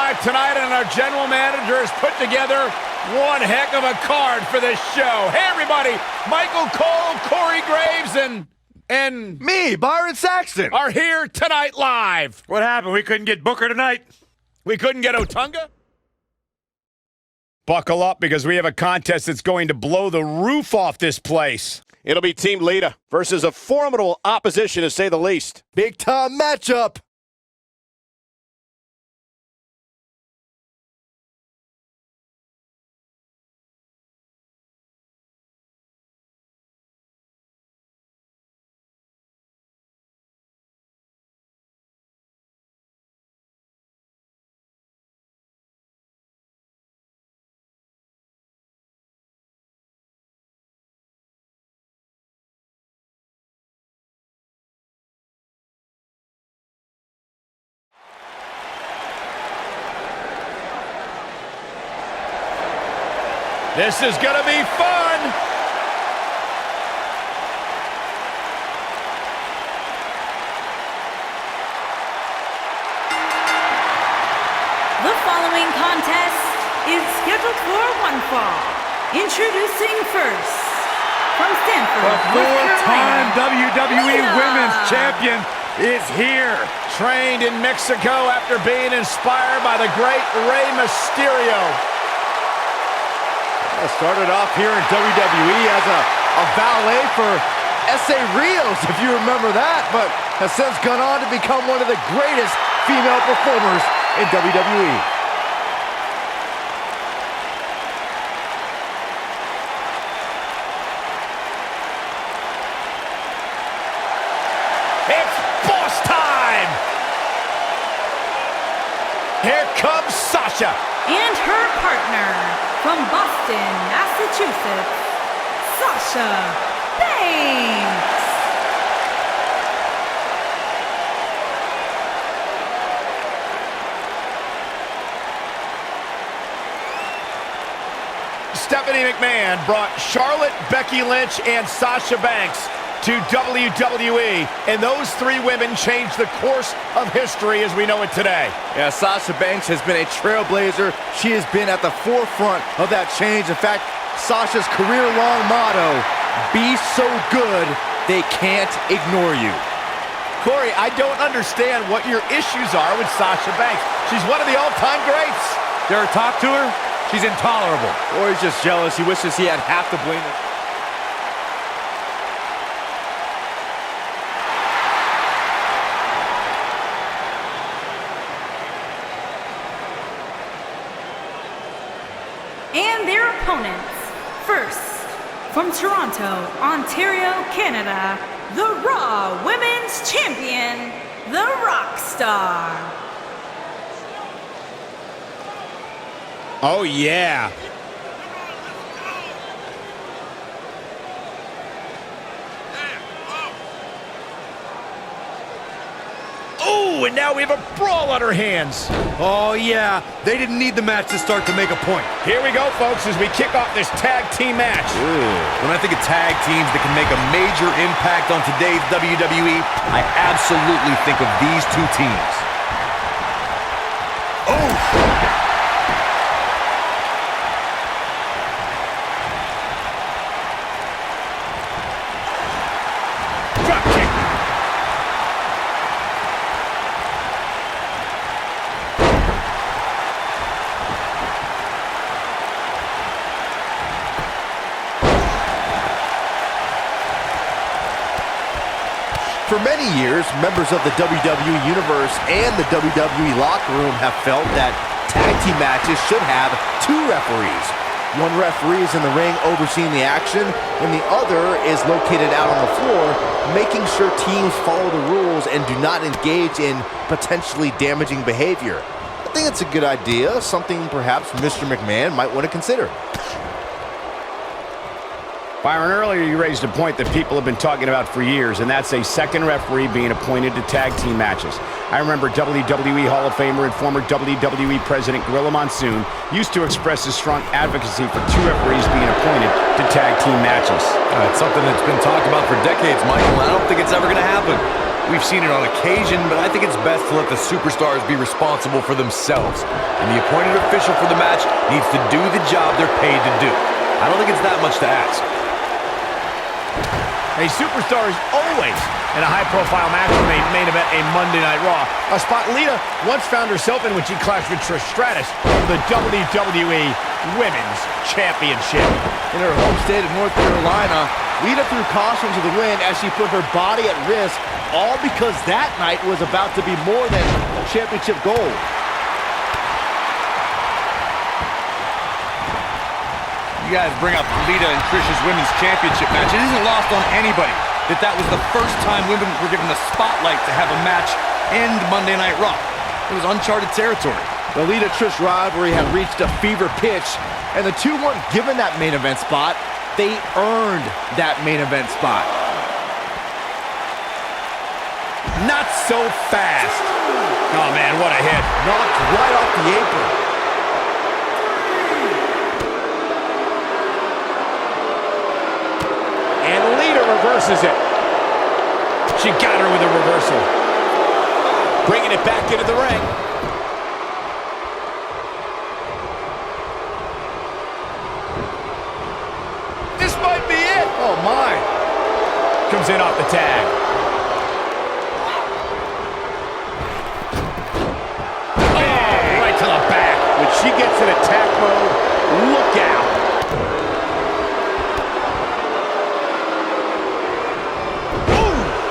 live tonight, and our general manager has put together one heck of a card for this show. Hey, everybody, Michael Cole, Corey Graves, and me, Byron Saxton, are here tonight live. What happened? We couldn't get Booker tonight? We couldn't get Otunga? Buckle up, because we have a contest that's going to blow the roof off this place. It'll be Team Lita versus a formidable opposition, to say the least. Big time matchup. This is going to be fun. The following contest is scheduled for one fall. Introducing first, from Stanford, The North four-time Carolina, WWE Lita. Women's Champion is here. Trained in Mexico after being inspired by the great Rey Mysterio. Started off here in WWE as a valet for S.A. Rios, if you remember that, but has since gone on to become one of the greatest female performers in WWE. It's boss time! Here comes Sasha. And her partner, from Boston, Massachusetts, Sasha Banks. Stephanie McMahon brought Charlotte, Becky Lynch, and Sasha Banks to WWE, and those three women changed the course of history as we know it today. Yeah, Sasha Banks has been a trailblazer. She has been at the forefront of that change. In fact, Sasha's career-long motto, be so good, they can't ignore you. Corey, I don't understand what your issues are with Sasha Banks. She's one of the all-time greats. You ever talk to her? She's intolerable. Or he's just jealous. He wishes he had half the blame. And their opponents, first, from Toronto, Ontario, Canada, the Raw Women's Champion, the Rockstar. Oh, yeah. Oh, and now we have a brawl on our hands. Oh, yeah. They didn't need the match to start to make a point. Here we go, folks, as we kick off this tag team match. When I think of tag teams that can make a major impact on today's WWE, I absolutely think of these two teams. Oh! Drop kick. For many years, members of the WWE Universe and the WWE locker room have felt that tag team matches should have two referees. One referee is in the ring overseeing the action, and the other is located out on the floor, making sure teams follow the rules and do not engage in potentially damaging behavior. I think it's a good idea, something perhaps Mr. McMahon might want to consider. Byron, earlier you raised a point that people have been talking about for years, and that's a second referee being appointed to tag team matches. I remember WWE Hall of Famer and former WWE President Gorilla Monsoon used to express his strong advocacy for two referees being appointed to tag team matches. It's something that's been talked about for decades, Michael, and I don't think it's ever going to happen. We've seen it on occasion, but I think it's best to let the superstars be responsible for themselves. And the appointed official for the match needs to do the job they're paid to do. I don't think it's that much to ask. A superstar is always in a high-profile match when they main event a Monday Night Raw. A spot Lita once found herself in when she clashed with Trish Stratus for the WWE Women's Championship. In her home state of North Carolina, Lita threw caution to the wind as she put her body at risk, all because that night was about to be more than championship gold. You guys bring up Lita and Trish's Women's Championship match. It isn't lost on anybody that was the first time women were given the spotlight to have a match end Monday Night Raw. It was uncharted territory. The Lita-Trish rivalry had reached a fever pitch, and the two weren't given that main event spot. They earned that main event spot. Not so fast. Oh, man, what a hit. Knocked right off the apron. And Lita reverses it. She got her with a reversal. Bringing it back into the ring. This might be it. Oh, my. Comes in off the tag. Oh, right to the back. When she gets in attack mode, look out.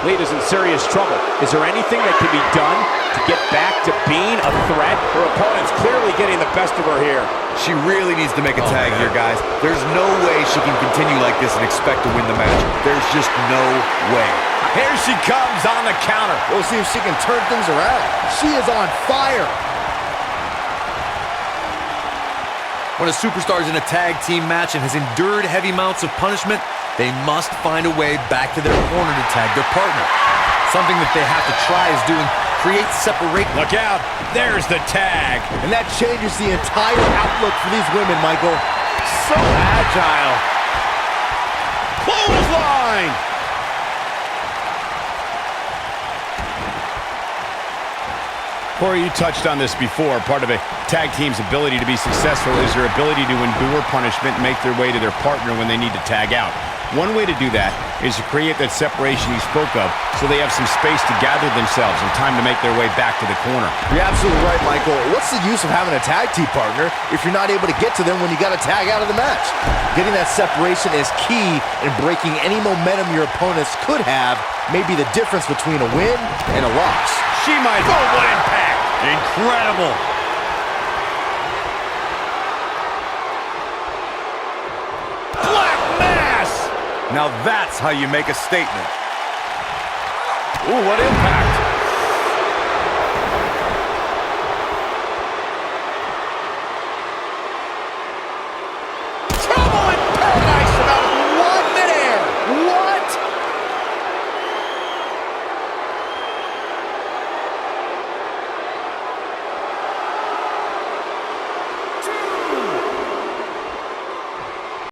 Lita's in serious trouble. Is there anything that can be done to get back to being a threat? Her opponent's clearly getting the best of her here. She really needs to make a tag here, guys. There's no way she can continue like this and expect to win the match. There's just no way. Here she comes on the counter. We'll see if she can turn things around. She is on fire. When a superstar is in a tag team match and has endured heavy amounts of punishment, they must find a way back to their corner to tag their partner. Something that they have to try is doing create separate. Look out, there's the tag. And that changes the entire outlook for these women, Michael. So agile. Clothesline. Corey, you touched on this before. Part of a tag team's ability to be successful is their ability to endure punishment and make their way to their partner when they need to tag out. One way to do that is to create that separation you spoke of so they have some space to gather themselves and time to make their way back to the corner. You're absolutely right, Michael. What's the use of having a tag team partner if you're not able to get to them when you got to tag out of the match? Getting that separation is key in breaking any momentum your opponents could have, maybe the difference between a win and a loss. She might. Oh, what impact! Incredible. Black mass! Now that's how you make a statement. Ooh, what impact!